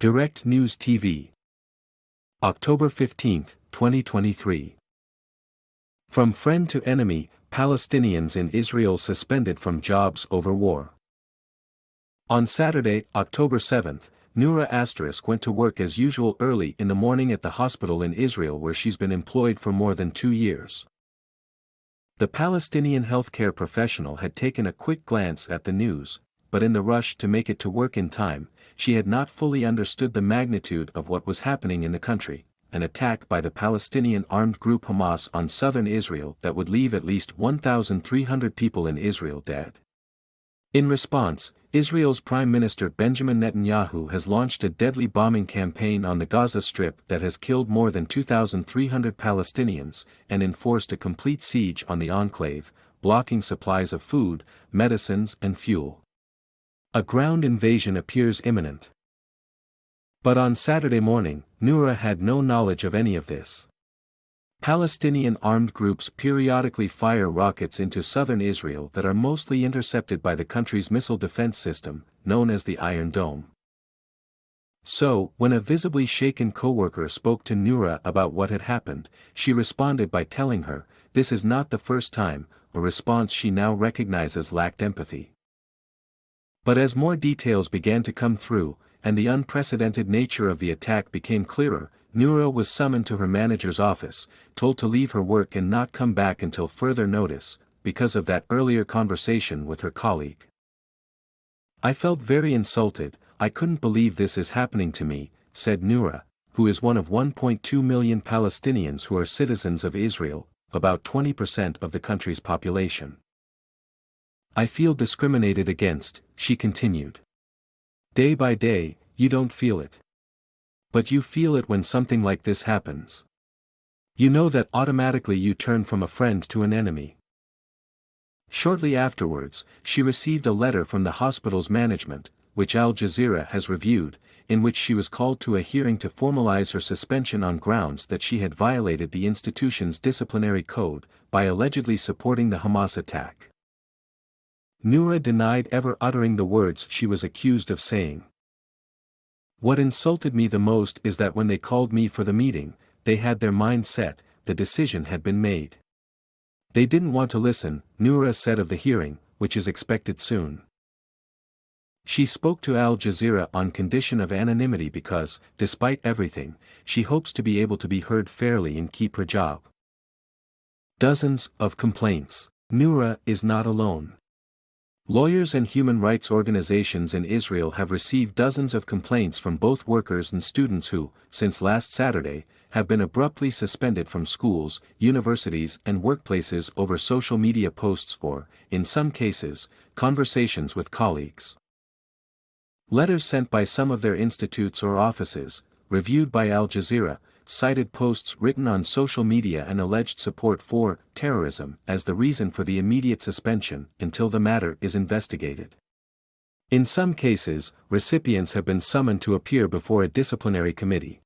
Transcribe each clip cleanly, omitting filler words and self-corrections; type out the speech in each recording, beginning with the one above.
Direct News TV. October 15, 2023. From friend to enemy, Palestinians in Israel suspended from jobs over war. On Saturday, October 7, Noura * went to work as usual early in the morning at the hospital in Israel where she's been employed for more than 2 years. The Palestinian healthcare professional had taken a quick glance at the news, but in the rush to make it to work in time, she had not fully understood the magnitude of what was happening in the country, an attack by the Palestinian armed group Hamas on southern Israel that would leave at least 1,300 people in Israel dead. In response, Israel's Prime Minister Benjamin Netanyahu has launched a deadly bombing campaign on the Gaza Strip that has killed more than 2,300 Palestinians, and enforced a complete siege on the enclave, blocking supplies of food, medicines and fuel. A ground invasion appears imminent. But on Saturday morning, Noura had no knowledge of any of this. Palestinian armed groups periodically fire rockets into southern Israel that are mostly intercepted by the country's missile defense system, known as the Iron Dome. So, when a visibly shaken co-worker spoke to Noura about what had happened, she responded by telling her, "This is not the first time," a response she now recognizes lacked empathy. But as more details began to come through, and the unprecedented nature of the attack became clearer, Noura was summoned to her manager's office, told to leave her work and not come back until further notice, because of that earlier conversation with her colleague. "I felt very insulted, I couldn't believe this is happening to me," said Noura, who is one of 1.2 million Palestinians who are citizens of Israel, about 20% of the country's population. "I feel discriminated against," she continued. "Day by day, you don't feel it. But you feel it when something like this happens. You know that automatically you turn from a friend to an enemy." Shortly afterwards, she received a letter from the hospital's management, which Al Jazeera has reviewed, in which she was called to a hearing to formalize her suspension on grounds that she had violated the institution's disciplinary code, by allegedly supporting the Hamas attack. Noura denied ever uttering the words she was accused of saying. "What insulted me the most is that when they called me for the meeting, they had their mind set, the decision had been made. They didn't want to listen," Noura said of the hearing, which is expected soon. She spoke to Al Jazeera on condition of anonymity because, despite everything, she hopes to be able to be heard fairly and keep her job. Dozens of complaints. Noura is not alone. Lawyers and human rights organizations in Israel have received dozens of complaints from both workers and students who, since last Saturday, have been abruptly suspended from schools, universities and workplaces over social media posts or, in some cases, conversations with colleagues. Letters sent by some of their institutes or offices, reviewed by Al Jazeera, cited posts written on social media and alleged support for terrorism as the reason for the immediate suspension until the matter is investigated. In some cases, recipients have been summoned to appear before a disciplinary committee.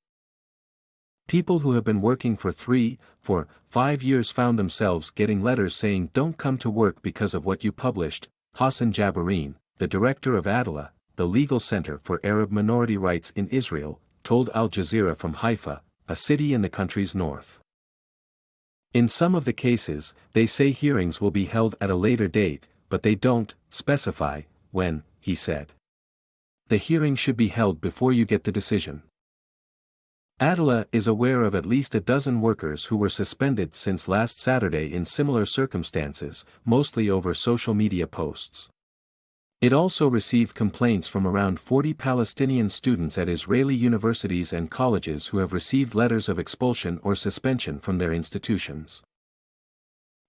People who have been working for 5 years found themselves getting letters saying "Don't come to work because of what you published," Hassan Jabarin, the director of Adalah, the Legal Center for Arab Minority Rights in Israel, told Al Jazeera from Haifa, a city in the country's north. In some of the cases, they say hearings will be held at a later date, but they don't specify when, he said. "The hearing should be held before you get the decision." Adalah is aware of at least a dozen workers who were suspended since last Saturday in similar circumstances, mostly over social media posts. It also received complaints from around 40 Palestinian students at Israeli universities and colleges who have received letters of expulsion or suspension from their institutions.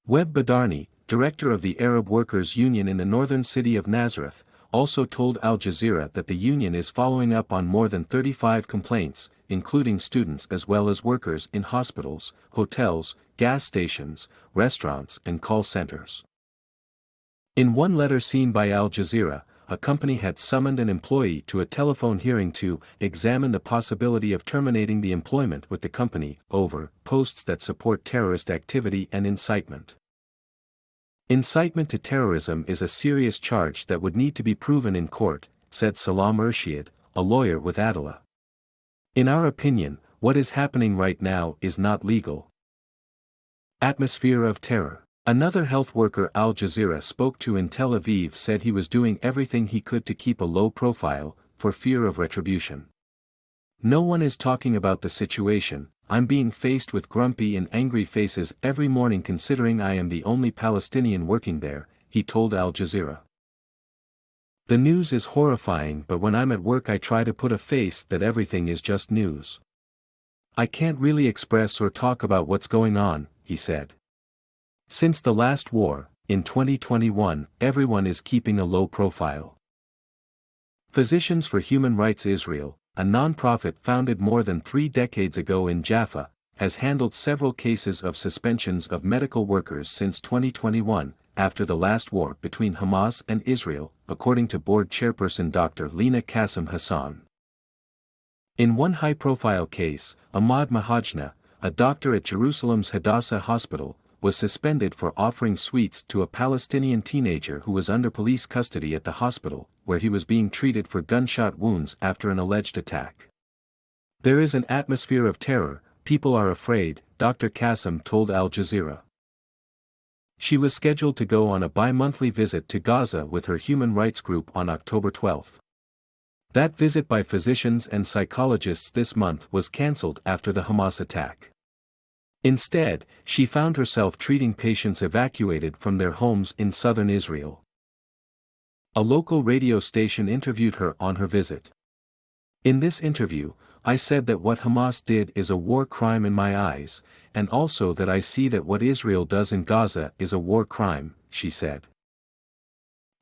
Web Badarni, director of the Arab Workers' Union in the northern city of Nazareth, also told Al Jazeera that the union is following up on more than 35 complaints, including students as well as workers in hospitals, hotels, gas stations, restaurants and call centers. In one letter seen by Al Jazeera, a company had summoned an employee to a telephone hearing to examine the possibility of terminating the employment with the company over posts that support terrorist activity and incitement. Incitement to terrorism is a serious charge that would need to be proven in court, said Salam Urshiad, a lawyer with Adalah. In our opinion, what is happening right now is not legal. Atmosphere of terror. Another health worker Al Jazeera spoke to in Tel Aviv said he was doing everything he could to keep a low profile, for fear of retribution. No one is talking about the situation. I'm being faced with grumpy and angry faces every morning considering I am the only Palestinian working there, he told Al Jazeera. The news is horrifying, but when I'm at work I try to put a face that everything is just news. I can't really express or talk about what's going on, he said. Since the last war, in 2021, everyone is keeping a low profile. Physicians for Human Rights Israel, a non-profit founded more than 3 decades ago in Jaffa, has handled several cases of suspensions of medical workers since 2021, after the last war between Hamas and Israel, according to board chairperson Dr. Lina Qassem Hassan. In one high-profile case, Ahmad Mahajna, a doctor at Jerusalem's Hadassah Hospital, was suspended for offering sweets to a Palestinian teenager who was under police custody at the hospital, where he was being treated for gunshot wounds after an alleged attack. There is an atmosphere of terror, people are afraid, Dr. Qassem told Al Jazeera. She was scheduled to go on a bi-monthly visit to Gaza with her human rights group on October 12. That visit by physicians and psychologists this month was cancelled after the Hamas attack. Instead, she found herself treating patients evacuated from their homes in southern Israel. A local radio station interviewed her on her visit. In this interview, I said that what Hamas did is a war crime in my eyes, and also that I see that what Israel does in Gaza is a war crime, she said.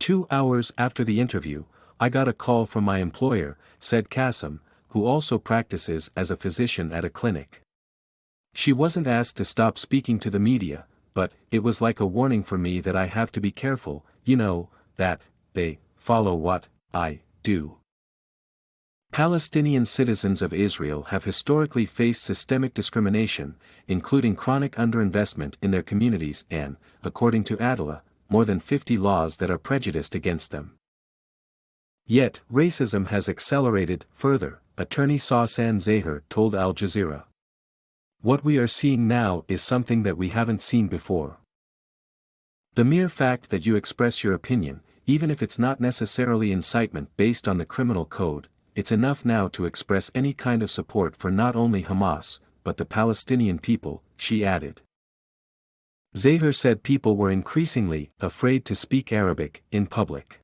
2 hours after the interview, I got a call from my employer, said Qassem, who also practices as a physician at a clinic. She wasn't asked to stop speaking to the media, but it was like a warning for me that I have to be careful, that they follow what I do. Palestinian citizens of Israel have historically faced systemic discrimination, including chronic underinvestment in their communities and, according to Adala, more than 50 laws that are prejudiced against them. Yet, racism has accelerated further, attorney Sawsan Zahir told Al Jazeera. What we are seeing now is something that we haven't seen before. The mere fact that you express your opinion, even if it's not necessarily incitement based on the criminal code, it's enough now to express any kind of support for not only Hamas, but the Palestinian people, she added. Zahir said people were increasingly afraid to speak Arabic in public.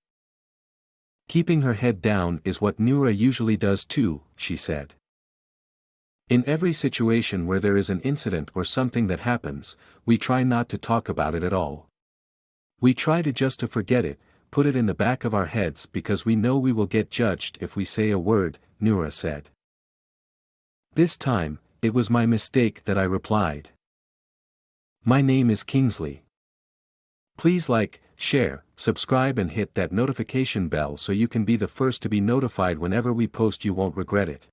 Keeping her head down is what Noura usually does too, she said. In every situation where there is an incident or something that happens, we try not to talk about it at all. We try to just to forget it, put it in the back of our heads because we know we will get judged if we say a word, Noura said. This time, it was my mistake that I replied. My name is Kingsley. Please like, share, subscribe and hit that notification bell so you can be the first to be notified whenever we post. You won't regret it.